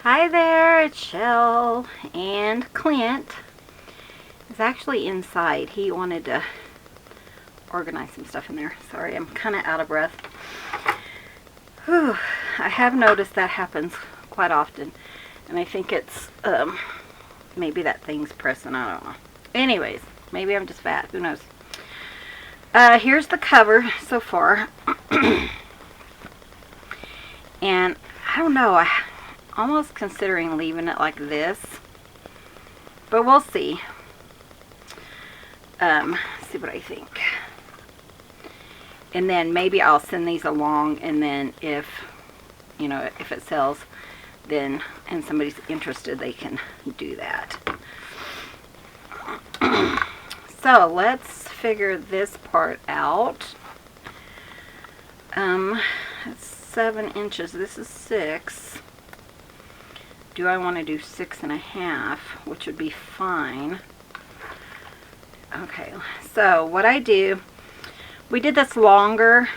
Hi there, it's Shell, and Clint is actually inside. He wanted to organize some stuff in there. Sorry, I'm kind of out of breath. Whew. I have noticed that happens quite often, and I think it's maybe that thing's pressing, I don't know. Anyways, maybe I'm just fat, who knows. Here's the cover so far. And I don't know, I'm almost considering leaving it like this, but we'll see. See what I think. And then maybe I'll send these along, and then if it sells, then, and somebody's interested, they can do that. So let's figure this part out. It's 7 inches. This is 6. Do I want to do 6.5, which would be fine. Okay, so what I do, we did this longer.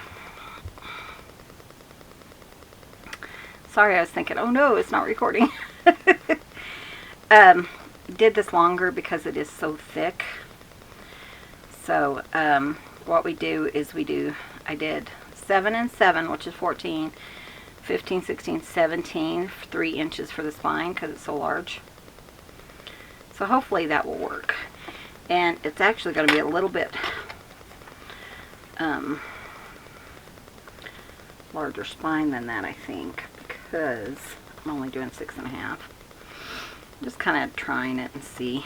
Sorry, I was thinking, oh no, it's not recording. Did this longer because it is so thick. So what we do is I did 7 and 7, which is 14, 15, 16, 17, 3 inches for the spine because it's so large. So hopefully that will work. And it's actually going to be a little bit larger spine than that, I think, because I'm only doing 6.5. Just kind of trying it and see.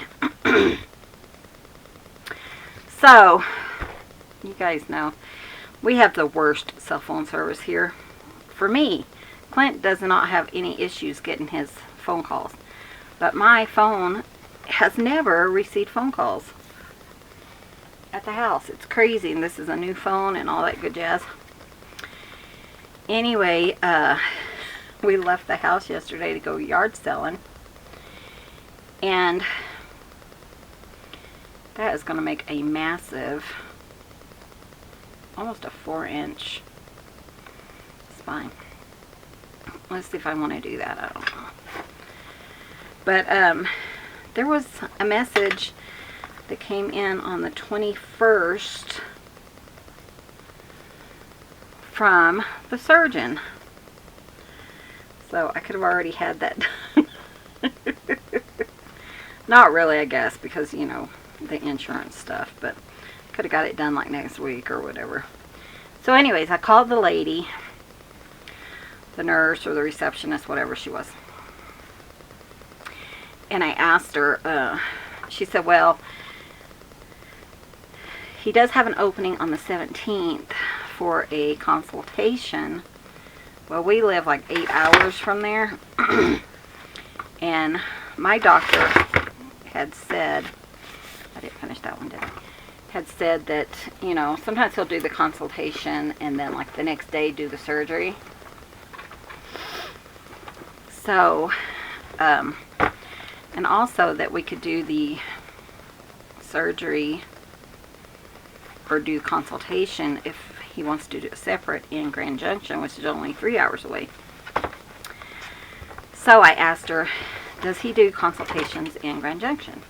So, you guys know, we have the worst cell phone service here. For me, Clint does not have any issues getting his phone calls. But my phone has never received phone calls at the house. It's crazy, and this is a new phone and all that good jazz. Anyway, we left the house yesterday to go yard selling, and that is going to make a massive, almost a 4-inch spine. Let's see if I want to do that. I don't know. But there was a message that came in on the 21st from the surgeon. So I could have already had that done. Not really, I guess, because, you know, the insurance stuff, but could have got it done like next week or whatever. So anyways, I called the lady, the nurse or the receptionist, whatever she was, and I asked her, she said, well, he does have an opening on the 17th for a consultation. Well, we live like 8 hours from there, and my doctor had said, I didn't finish that one, did I? Had said that, you know, sometimes he'll do the consultation and then like the next day do the surgery. So, and also that we could do the surgery or do consultation if he wants to do it separate in Grand Junction, which is only 3 hours away. So I asked her, does he do consultations in Grand Junction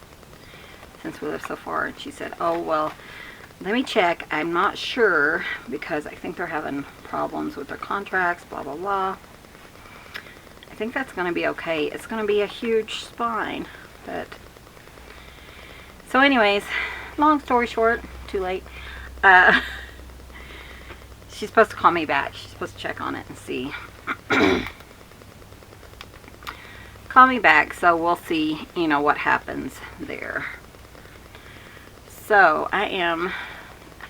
since we live so far? And she said, oh, well, let me check. I'm not sure because I think they're having problems with their contracts, blah, blah, blah. I think that's going to be okay. It's going to be a huge spine. But so anyways, long story short, too late. She's supposed to call me back. She's supposed to check on it and see. Call me back, so we'll see, you know, what happens there. So I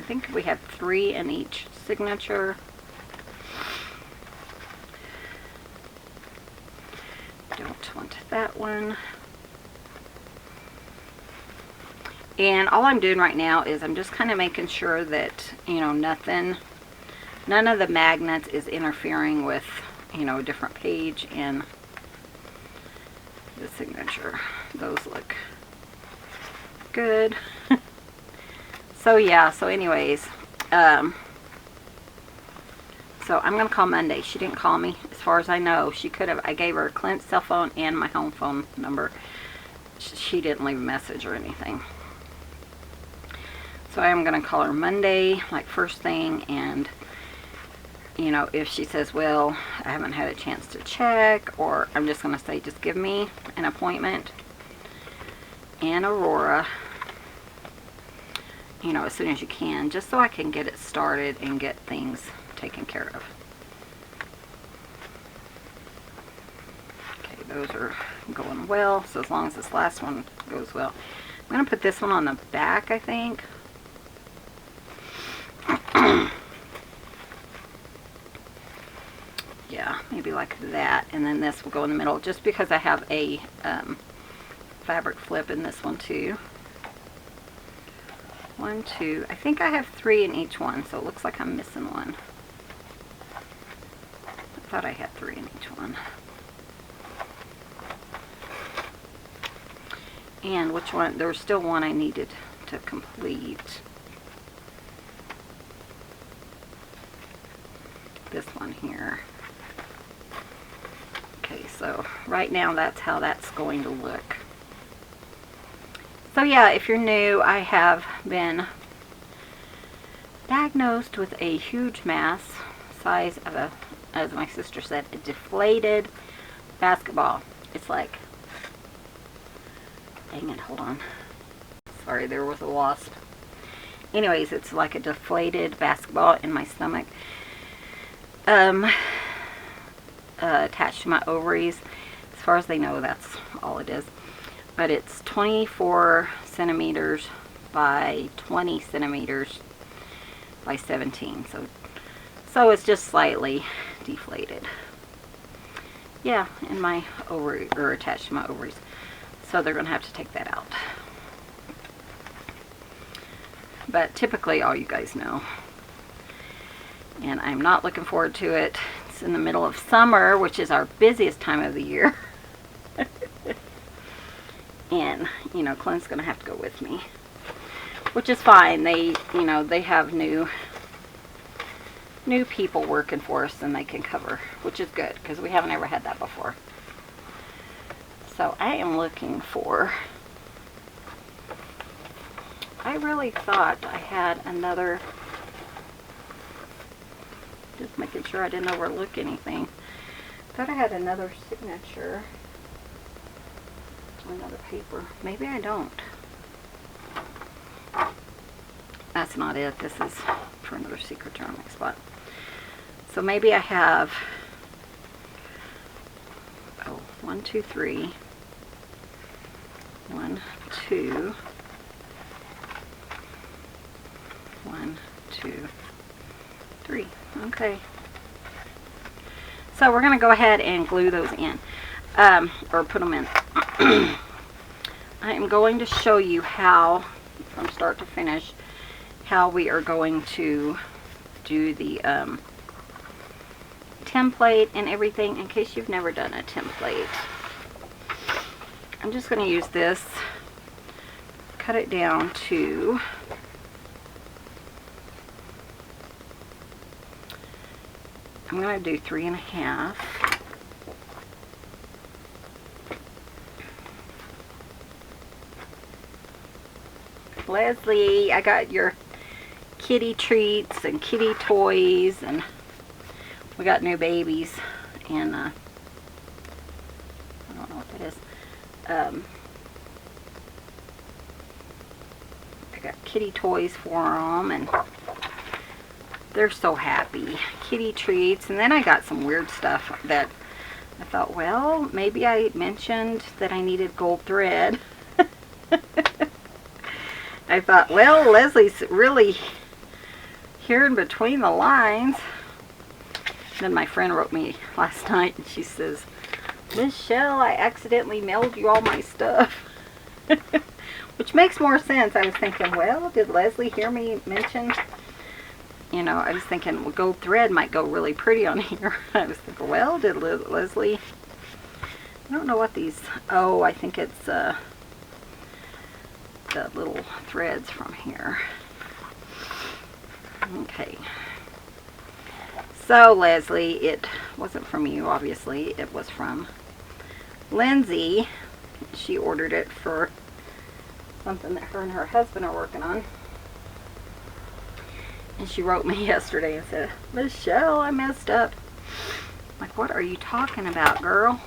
think we have 3 in each signature. Don't want that one. And all I'm doing right now is I'm just kind of making sure that, you know, none of the magnets is interfering with, you know, a different page in the signature. Those look good. So yeah, so anyways, So I'm going to call Monday. She didn't call me. As far as I know, she could have. I gave her Clint's cell phone and my home phone number. She didn't leave a message or anything. So I am going to call her Monday, like first thing, and, you know, if she says, well, I haven't had a chance to check, or I'm just going to say, just give me an appointment in Aurora, you know, as soon as you can, just so I can get it started and get things taken care of. Okay, those are going well, so as long as this last one goes well. I'm going to put this one on the back, I think. Yeah, maybe like that, and then this will go in the middle, just because I have a fabric flip in this one too. 1, 2, I think I have 3 in each one, so it looks like I'm missing one. I thought I had 3 in each one. And which one? There was still one I needed to complete. This one here. Okay, so right now that's how that's going to look. So yeah, if you're new, I have been diagnosed with a huge mass, size of a, as my sister said, a deflated basketball. It's like, dang it, hold on. Sorry, there was a wasp. Anyways, it's like a deflated basketball in my stomach. Attached to my ovaries. As far as they know, that's all it is. But it's 24 centimeters by 20 centimeters by 17. So it's just slightly deflated. Yeah, in my ovary, or attached to my ovaries. So they're going to have to take that out. But typically, all you guys know. And I'm not looking forward to it. It's in the middle of summer, which is our busiest time of the year. And, you know, Clint's going to have to go with me. Which is fine. They, you know, they have new people working for us and they can cover, which is good because we haven't ever had that before. So I am looking for, I really thought I had another, just making sure I didn't overlook anything. Thought I had another signature. Another paper. Maybe I don't. That's not it. This is for another secret journaling spot. So maybe I have, oh, 1, 2, 3. 1, 2. 1, 2, 3. Okay. So we're going to go ahead and glue those in. Or put them in. I am going to show you how, from start to finish, how we are going to do the template and everything, in case you've never done a template. I'm just going to use this, cut it down to I'm going to do 3.5. Leslie, I got your kitty treats and kitty toys, and we got new babies, and I don't know what that is. I got kitty toys for them, and they're so happy. Kitty treats, and then I got some weird stuff that I thought, well, maybe I mentioned that I needed gold thread. I thought, well, Leslie's really hearing between the lines. Then my friend wrote me last night, and she says, Michelle, I accidentally mailed you all my stuff. Which makes more sense. I was thinking, well, did Leslie hear me mention? You know, I was thinking, well, gold thread might go really pretty on here. I was thinking, well, did Leslie? I don't know what these, oh, I think it's the little threads from here. Okay. So Leslie, it wasn't from you, obviously. It was from Lindsay. She ordered it for something that her and her husband are working on. And she wrote me yesterday and said, Michelle, I messed up. I'm like, what are you talking about, girl?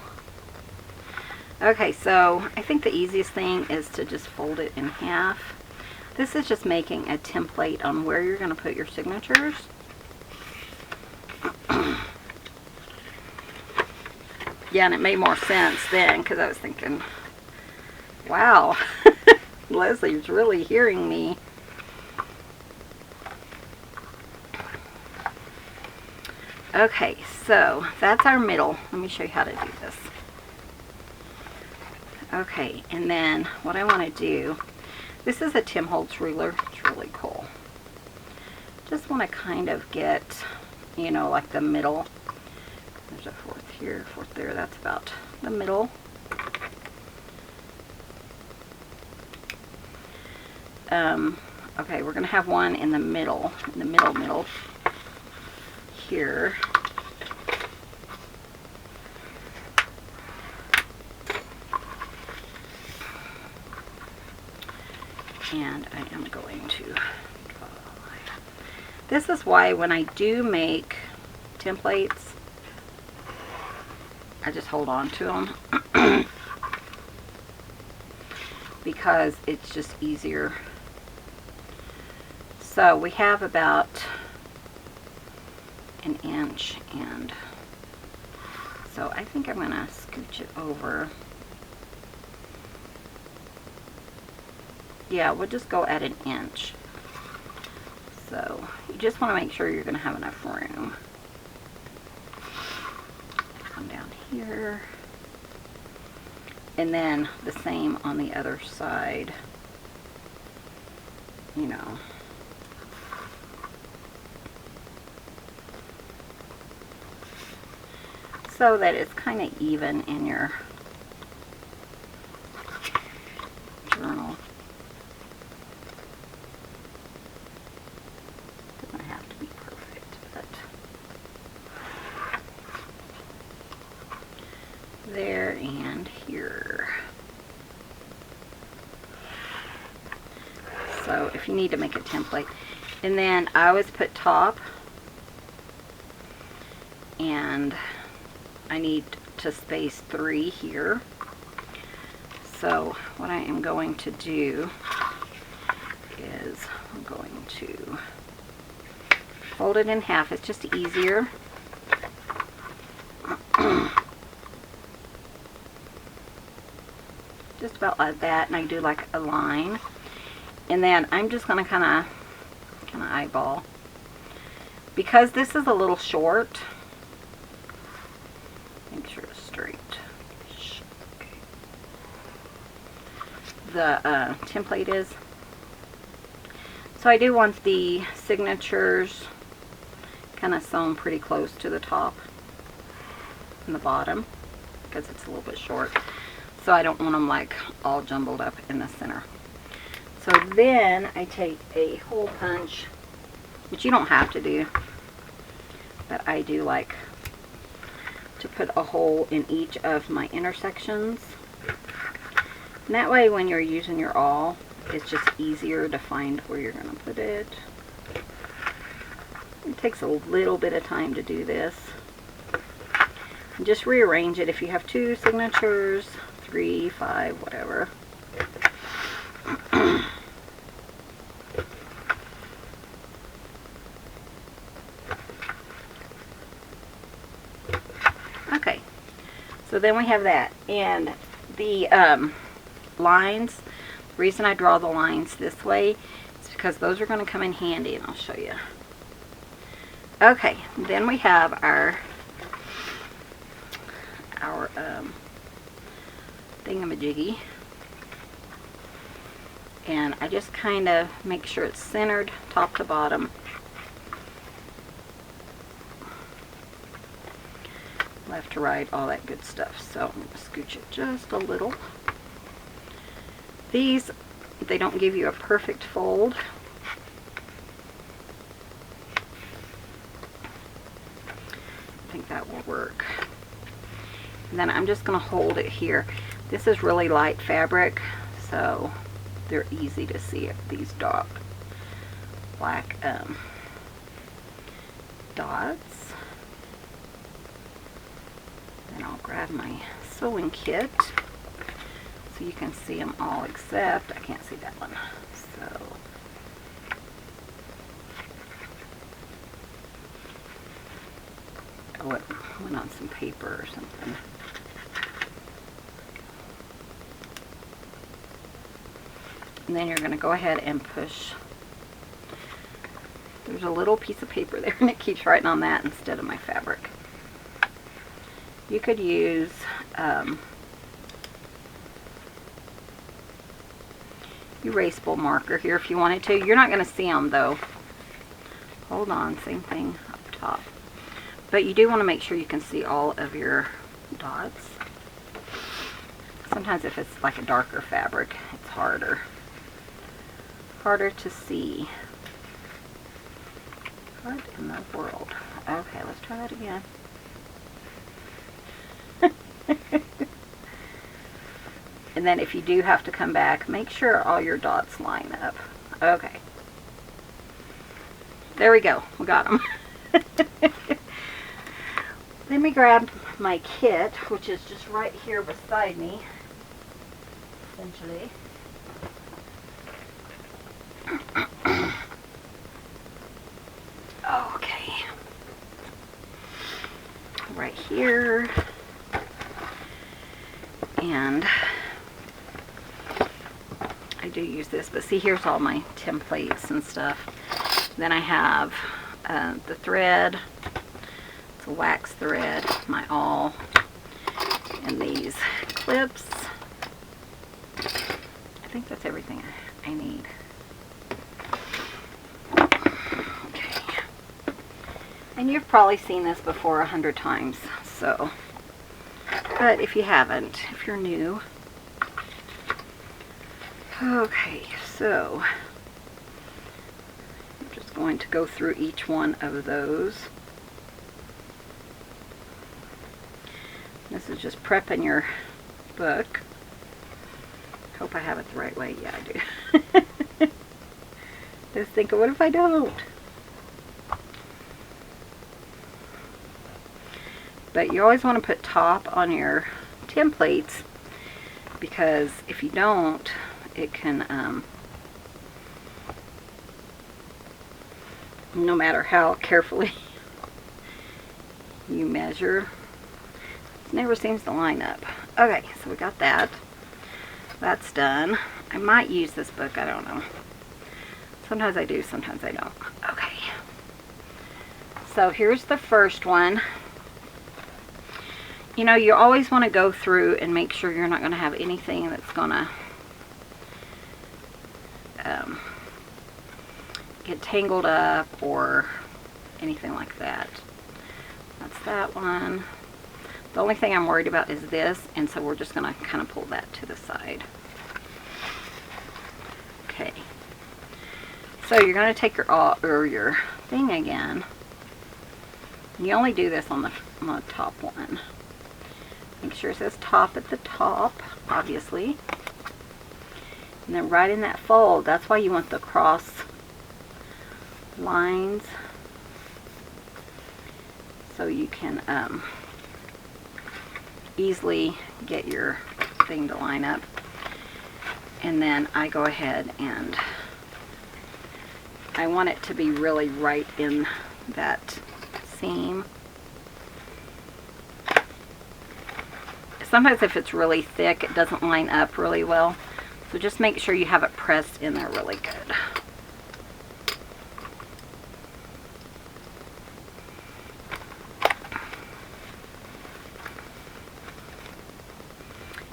Okay, so I think the easiest thing is to just fold it in half. This is just making a template on where you're going to put your signatures. Yeah, and it made more sense then because I was thinking, wow, Leslie's really hearing me. Okay, so that's our middle. Let me show you how to do this. Okay, and then what I want to do, this is a Tim Holtz ruler. It's really cool. Just want to kind of get, you know, like the middle. There's a fourth here, fourth there. That's about the middle. Okay, we're going to have one in the middle, middle here. And I am going to draw the line. This is why when I do make templates, I just hold on to them because it's just easier. So we have about an inch, and so I think I'm going to scooch it over. Yeah, we'll just go at an inch. So you just want to make sure you're going to have enough room. Come down here. And then the same on the other side. You know. So that it's kind of even in your journal. Doesn't have to be perfect, but there and here. So if you need to make a template, and then I always put top, and I need to space 3 here. So what I am going to do is I'm going to fold it in half. It's just easier. Just about like that, and I do like a line. And then I'm just going to kind of eyeball. Because this is a little short, make sure it's straight. Okay. The template is. So I do want the signatures kind of sewn pretty close to the top and the bottom because it's a little bit short. So I don't want them like all jumbled up in the center. So then I take a hole punch, which you don't have to do, but I do like to put a hole in each of my intersections. And that way when you're using your awl, it's just easier to find where you're going to put it. It takes a little bit of time to do this. And just rearrange it if you have 2 signatures, 3, 5, whatever. Okay, so then we have that, and the lines, the reason I draw the lines this way is because those are going to come in handy, and I'll show you. Okay, then we have our thingamajiggy, and I just kind of make sure it's centered top to bottom. Left to right, all that good stuff. So I'm going to scooch it just a little. These, they don't give you a perfect fold. think that will work. And then I'm just going to hold it here. This is really light fabric, so they're easy to see, these black dots. Then I'll grab my sewing kit so you can see them all, except I can't see that one. So oh, it went on some paper or something. And then you're going to go ahead and push. There's a little piece of paper there, and it keeps writing on that instead of my fabric. You could use erasable marker here if you wanted to. You're not going to see them though. Hold on, same thing up top. But you do want to make sure you can see all of your dots. Sometimes if it's like a darker fabric, it's harder to see. What in the world? Okay, let's try that again. And then if you do have to come back, make sure all your dots line up. Okay. There we go. We got them. Let me grab my kit, which is just right here beside me, essentially. Okay. Right here. And I do use this, but see, here's all my templates and stuff. Then I have the thread. It's a wax thread, my awl, and these clips. I think that's everything I need. Okay. And you've probably seen this before 100 times, so. But if you haven't, if you're new. Okay, so I'm just going to go through each one of those. This is just prepping your book. Hope I have it the right way. Yeah, I do. Just thinking, what if I don't? But you always want to put top on your templates, because if you don't, it can, no matter how carefully you measure, it never seems to line up. Okay, so we got that. That's done. I might use this book, I don't know. Sometimes I do, sometimes I don't. Okay. So here's the first one. You know, you always want to go through and make sure you're not going to have anything that's going to get tangled up or anything like that. That's that one. The only thing I'm worried about is this, and so we're just going to kind of pull that to the side. Okay. So you're going to take your thing again. You only do this on the top one. Make sure it says top at the top, obviously. And then right in that fold, that's why you want the cross lines, so you can easily get your thing to line up. And then I go ahead and I want it to be really right in that seam. Sometimes if it's really thick, it doesn't line up really well. So just make sure you have it pressed in there really good.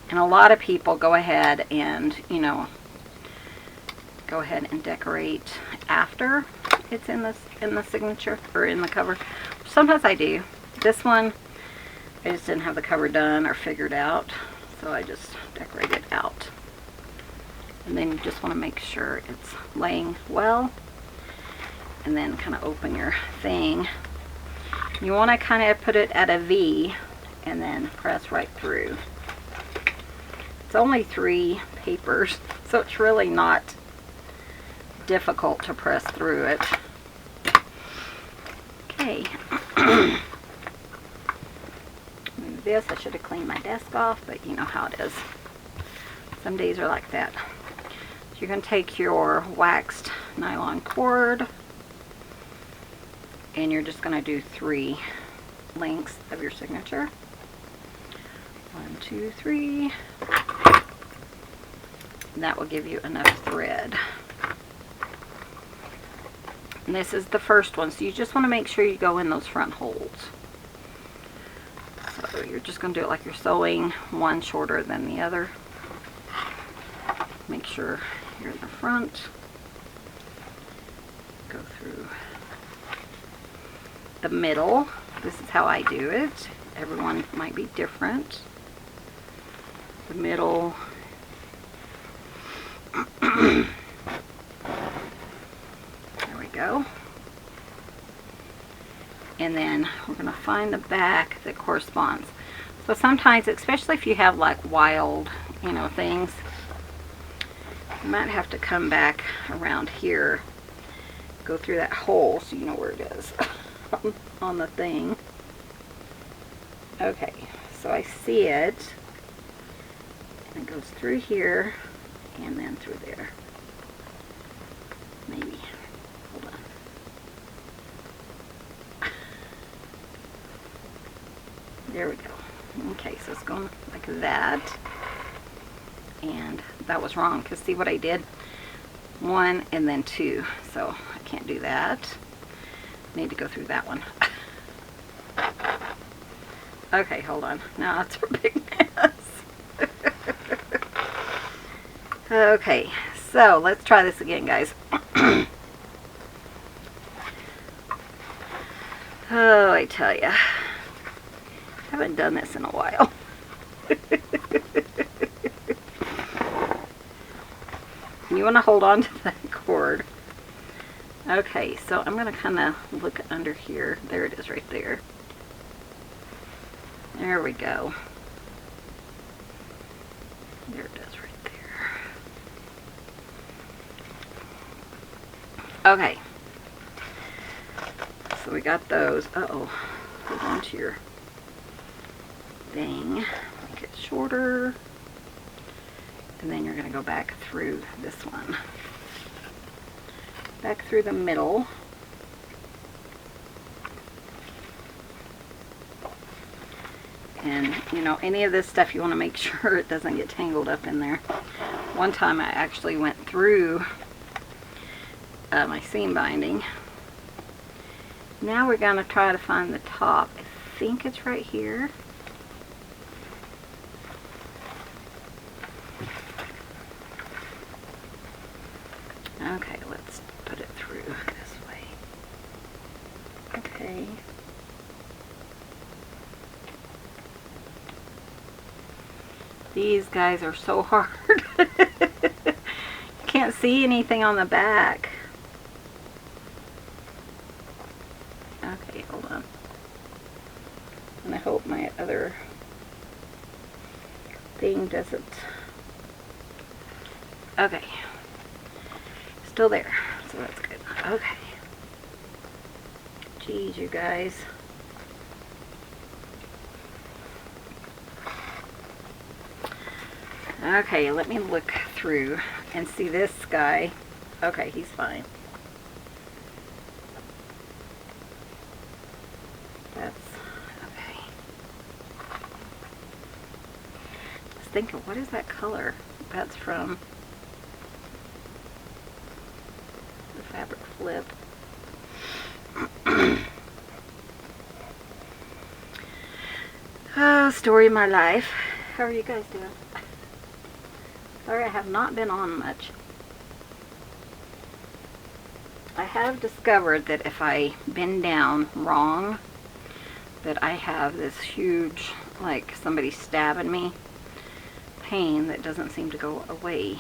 And a lot of people go ahead and, you know, go ahead and decorate after it's in the signature or in the cover. Sometimes I do. This one, I just didn't have the cover done or figured out, so I just decorate it out. And then you just want to make sure it's laying well, and then kind of open your thing. You want to kind of put it at a V and then press right through. It's only 3 papers, so it's really not difficult to press through it. Okay. Move this. I should have cleaned my desk off, but you know how it is. Some days are like that. So you're going to take your waxed nylon cord and you're just going to do 3 lengths of your signature. 1, 2, 3. And that will give you enough thread. And this is the first one, so you just want to make sure you go in those front holes. So you're just going to do it like you're sewing, one shorter than the other. Make sure you're in the front. Go through the middle. This is how I do it. Everyone might be different. The middle. There we go. And then we're going to find the back that corresponds. So sometimes, especially if you have like wild, you know, things, you might have to come back around here, go through that hole so you know where it is on the thing. Okay, so I see it. And it goes through here and then through there. Maybe. Hold on. There we go. Okay, so it's going like that. And that was wrong, because see what I did? 1 and then 2. So I can't do that. Need to go through that one. Okay, hold on. Now it's a big mess. Okay, so let's try this again, guys. Oh, I tell ya, I haven't done this in a while. You want to hold on to that cord. Okay, so I'm going to kind of look under here. There it is right there. There we go. There it is right there. Okay. So we got those. Uh-oh. Hold on to your thing. Make it shorter. And then you're going to go back through this one. Back through the middle. And, you know, any of this stuff you want to make sure it doesn't get tangled up in there. One time I actually went through my seam binding. Now we're going to try to find the top. I think it's right here. Okay, let's put it through this way. Okay. These guys are so hard. You can't see anything on the back. Okay, hold on. And I hope my other thing doesn't. Okay. Still there, so that's good. Okay. Geez, you guys. Okay, let me look through and see this guy. Okay, he's fine. That's okay. Just think of what is that color? That's from the Fabric Flip. Oh, story of my life. How are you guys doing? Sorry, I have not been on much. I have discovered that if I bend down wrong, that I have this huge, like somebody stabbing me, pain that doesn't seem to go away.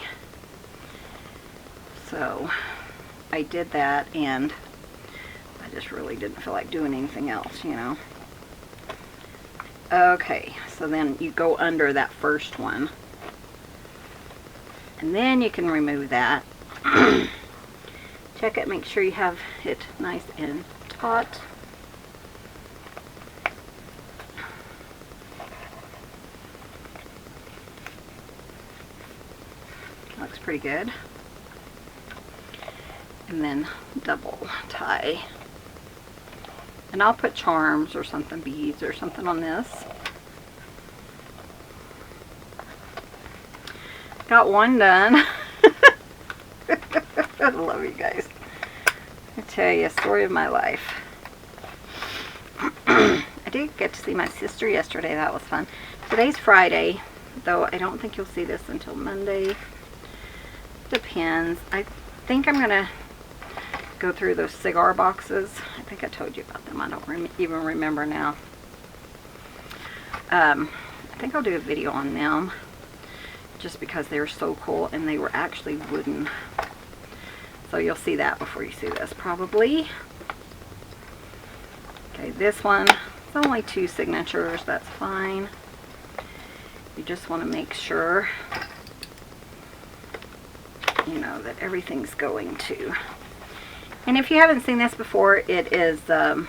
So I did that, and I just really didn't feel like doing anything else, you know. Okay, so then you go under that first one. And then you can remove that. Check it, make sure you have it nice and taut. Looks pretty good. And then double tie. And I'll put charms or something, beads or something on this. Got one done. I love you guys. I tell you, a story of my life. I did get to see my sister yesterday. That was fun. Today's Friday, though I don't think you'll see this until Monday. Depends. I think I'm going to go through those cigar boxes. I think I told you about them. I don't even remember now. I think I'll do a video on them just because they're so cool, and they were actually wooden. So you'll see that before you see this probably. Okay, this one, it's only 2 signatures. That's fine. You just want to make sure, you know, that everything's going to. And if you haven't seen this before, it is a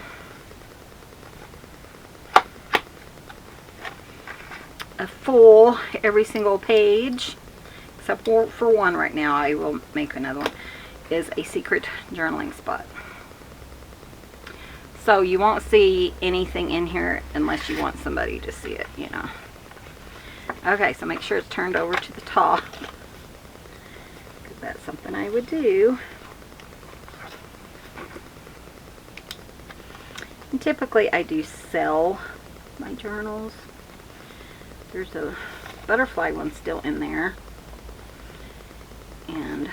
full, every single page, except for one right now. I will make another one, is a secret journaling spot. So you won't see anything in here unless you want somebody to see it, you know. Okay, so make sure it's turned over to the top, because that's something I would do. And typically I do sell my journals. There's a butterfly one still in there. And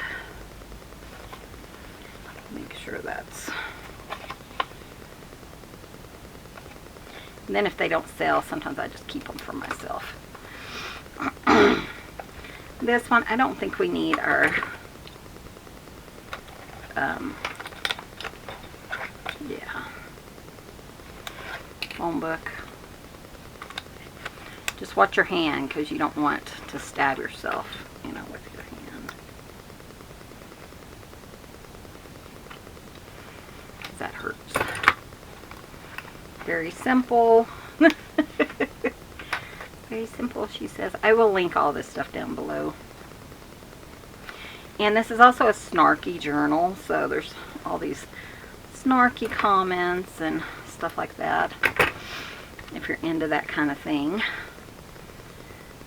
make sure that's... And then if they don't sell, sometimes I just keep them for myself. This one, I don't think we need our yeah, phone book. Just watch your hand, because you don't want to stab yourself, you know, with your hand. That hurts. Very simple. Very simple, she says. I will link all this stuff down below. And this is also a snarky journal, so there's all these snarky comments and stuff like that, if you're into that kind of thing.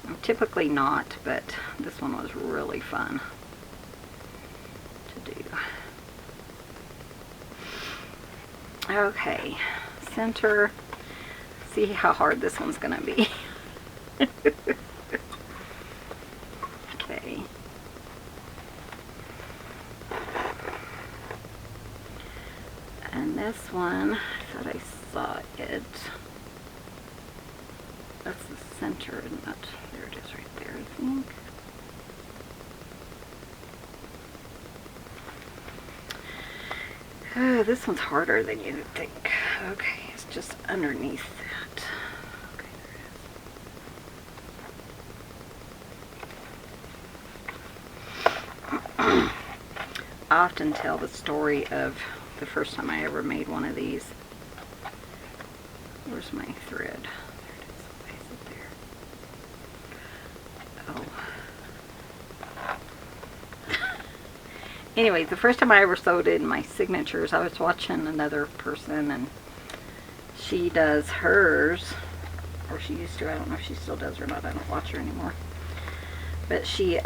I'm typically not, but this one was really fun to do. Okay, center. See how hard this one's gonna be. Okay. And this one, I thought I saw it. That's the center, isn't it? There it is right there, I think. Oh, this one's harder than you would think. Okay, it's just underneath that. Okay, there it is. I often tell the story of the first time I ever made one of these. Where's my thread? There it is. Is it there? Oh. Anyway, the first time I ever sewed in my signatures, I was watching another person, and she does hers, or she used to. I don't know if she still does or not. I don't watch her anymore. But she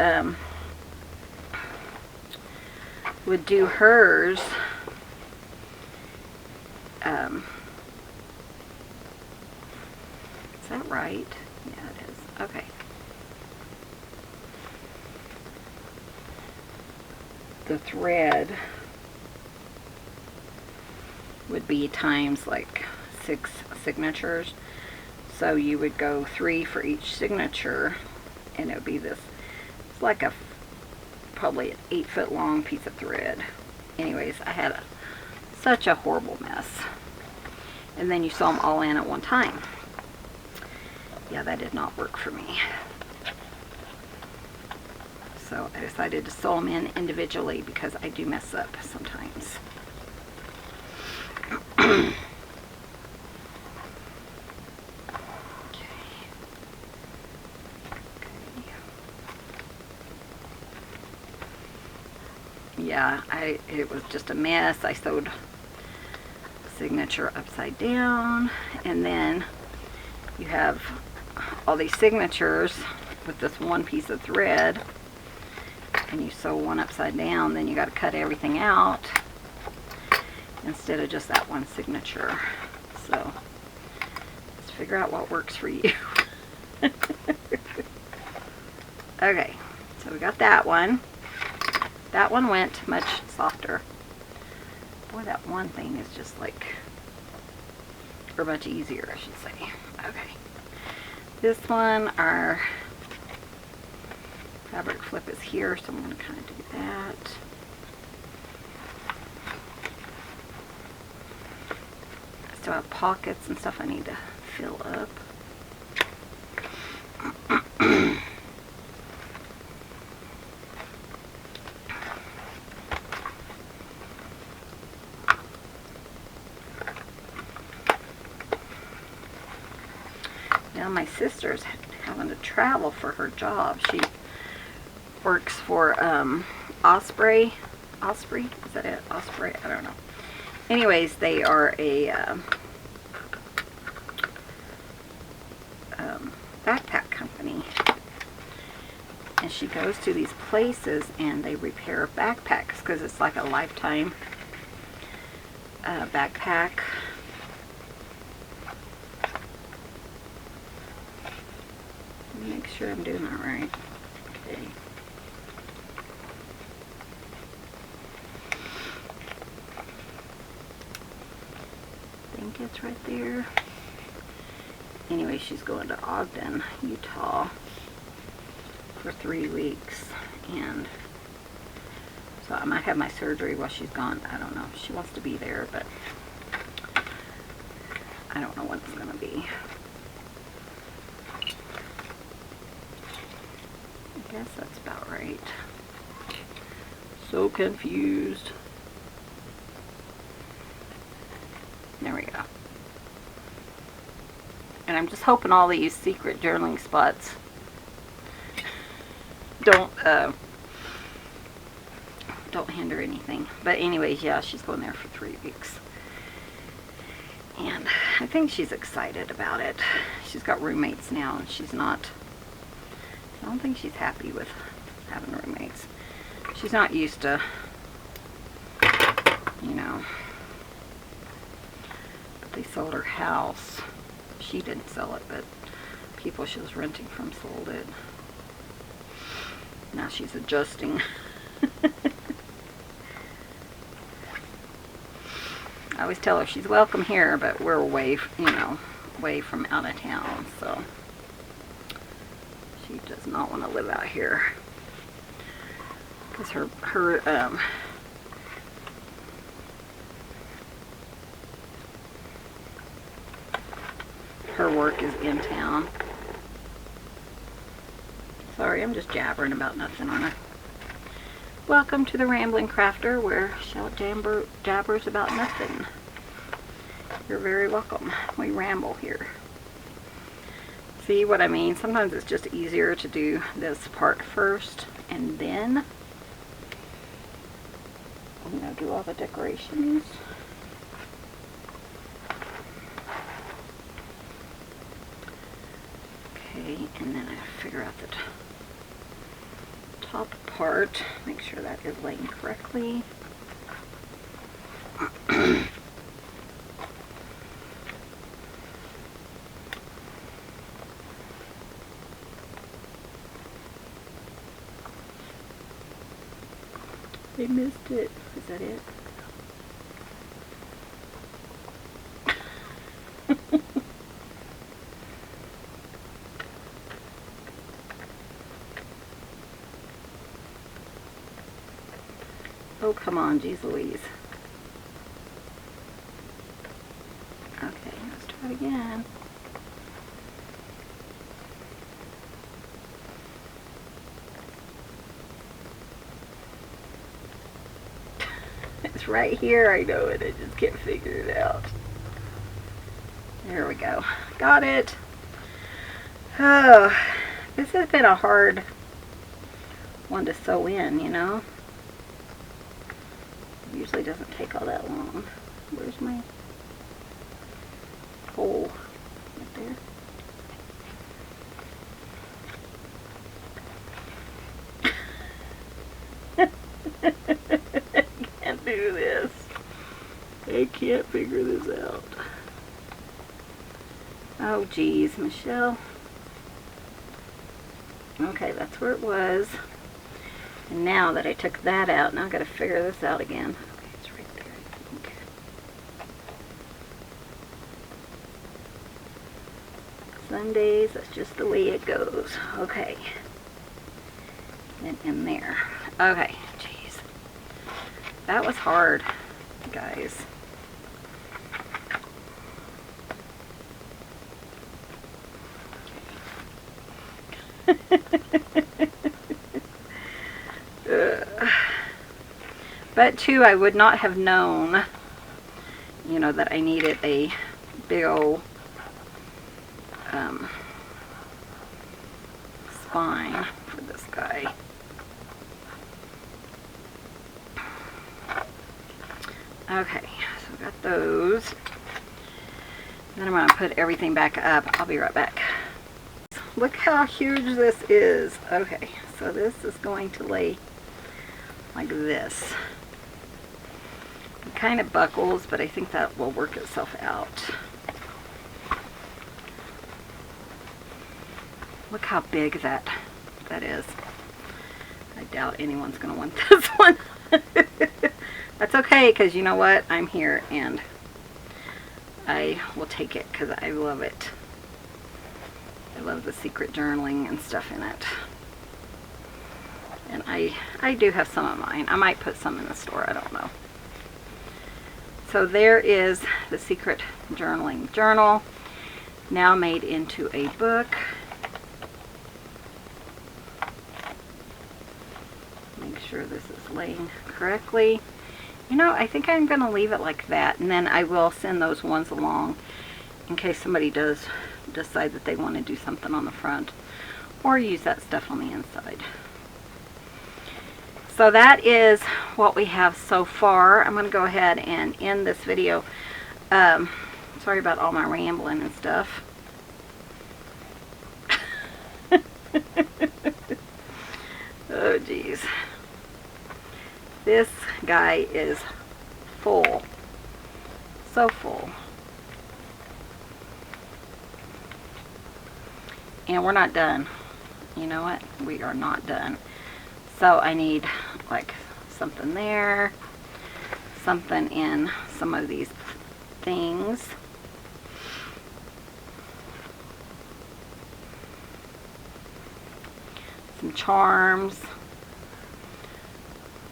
would do hers. Is that right? Yeah, it is. Okay. The thread would be times like 6 signatures. So you would go 3 for each signature, and it would be this. It's like a probably an 8-foot long piece of thread. Anyways, I had Such a horrible mess. And then you sew them all in at one time. Yeah, that did not work for me. So I decided to sew them in individually because I do mess up sometimes. Yeah, it was just a mess. I sewed signature upside down, and then you have all these signatures with this one piece of thread, and you sew one upside down, then you got to cut everything out instead of just that one signature. So let's figure out what works for you. Okay, so we got that one. That one went much softer. Boy, that one thing is just like, or much easier, I should say. Okay. This one, our fabric flip is here, so I'm going to kind of do that. I still have pockets and stuff I need to fill up. Now my sister's having to travel for her job. She works for Osprey. Osprey? Is that it? Osprey? I don't know. Anyways, they are a backpack company. And she goes to these places and they repair backpacks because it's like a lifetime backpack. Make sure I'm doing that right. Okay. I think it's right there. Anyway, she's going to Ogden, Utah for 3 weeks, and so I might have my surgery while she's gone. I don't know. She wants to be there, but I don't know when it's going to be. I guess that's about right. So confused. There we go. And I'm just hoping all these secret journaling spots don't hinder anything. But anyways, yeah, she's going there for 3 weeks. And I think she's excited about it. She's got roommates now, and she's not, I don't think she's happy with having roommates. She's not used to, you know, but they sold her house. She didn't sell it, but people she was renting from sold it. Now she's adjusting. I always tell her she's welcome here, but we're away, you know, away from out of town, so she does not want to live out here. Because her work is in town. Sorry, I'm just jabbering about nothing, aren't I? Welcome to the Rambling Crafter, where Shell jabbers about nothing. You're very welcome. We ramble here. See what I mean? Sometimes it's just easier to do this part first, and then, you know, do all the decorations. Okay, and then I figure out the top part, make sure that is laying correctly. I missed it. Is that it? Oh, come on, geez Louise. it again. It's right here, I know it, I just can't figure it out. There we go. Got it. Oh, this has been a hard one to sew in, you know. It usually doesn't take all that long. Where's my hole? Right there. I can't do this. I can't figure this out. Oh geez, Michelle. Okay, that's where it was. And now that I took that out, now I've got to figure this out again. Okay, it's right there, I think. Sundays, that's just the way it goes. Okay. And in there. Okay, jeez. That was hard, guys. But too, I would not have known, you know, that I needed a big old spine for this guy. Okay, so I got those. Then I'm going to put everything back up. I'll be right back. Look how huge this is. Okay, so this is going to lay like this. It kind of buckles, but I think that will work itself out. Look how big that is. I doubt anyone's going to want this one. That's okay, because you know what? I'm here and I will take it because I love it. I love the secret journaling and stuff in it. And I do have some of mine. I might put some in the store, I don't know. So there is the secret journaling journal, now made into a book. Make sure this is laying correctly. You know, I think I'm going to leave it like that, and then I will send those ones along in case somebody does decide that they want to do something on the front or use that stuff on the inside. So that is what we have so far. I'm going to go ahead and end this video. Sorry about all my rambling and stuff. Oh geez. This guy is full. So full. And we're not done. You know what? We are not done. So I need like something there, something in some of these things. Some charms.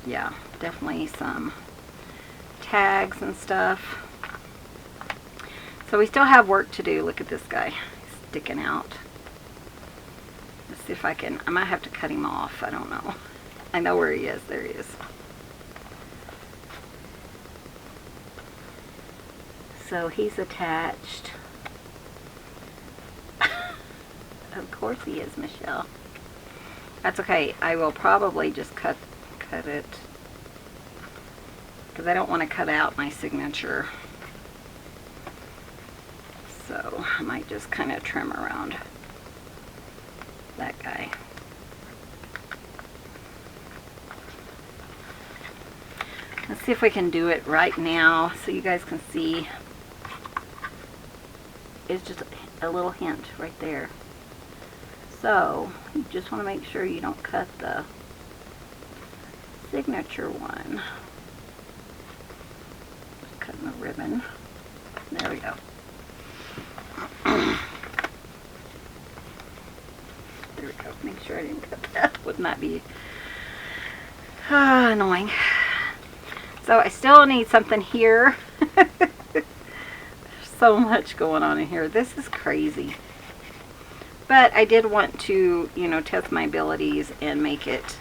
Yeah, definitely some tags and stuff. So we still have work to do. Look at this guy sticking out. Let's see if I can, I might have to cut him off. I don't know. I know where he is. There he is. So he's attached. Of course he is, Michelle. That's okay. I will probably just cut it because I don't want to cut out my signature. So I might just kind of trim around that guy. Let's see if we can do it right now so you guys can see. It's just a little hint right there. So you just want to make sure you don't cut the signature one. Just cutting the ribbon. There we go. There we go. Make sure I didn't cut that. Wouldn't that be annoying? So I still need something here. so much going on in here. This is crazy. But I did want to, you know, test my abilities and make it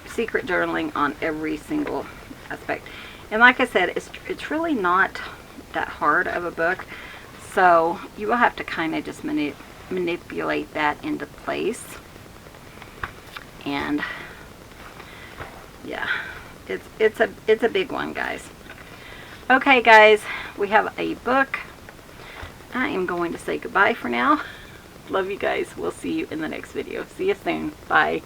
secret journaling on every single aspect. And like I said, it's really not that hard of a book. So you will have to kind of just manipulate that into place. And yeah, it's a big one, guys. Okay, guys, we have a book. I am going to say goodbye for now. Love you guys. We'll see you in the next video. See you soon. Bye.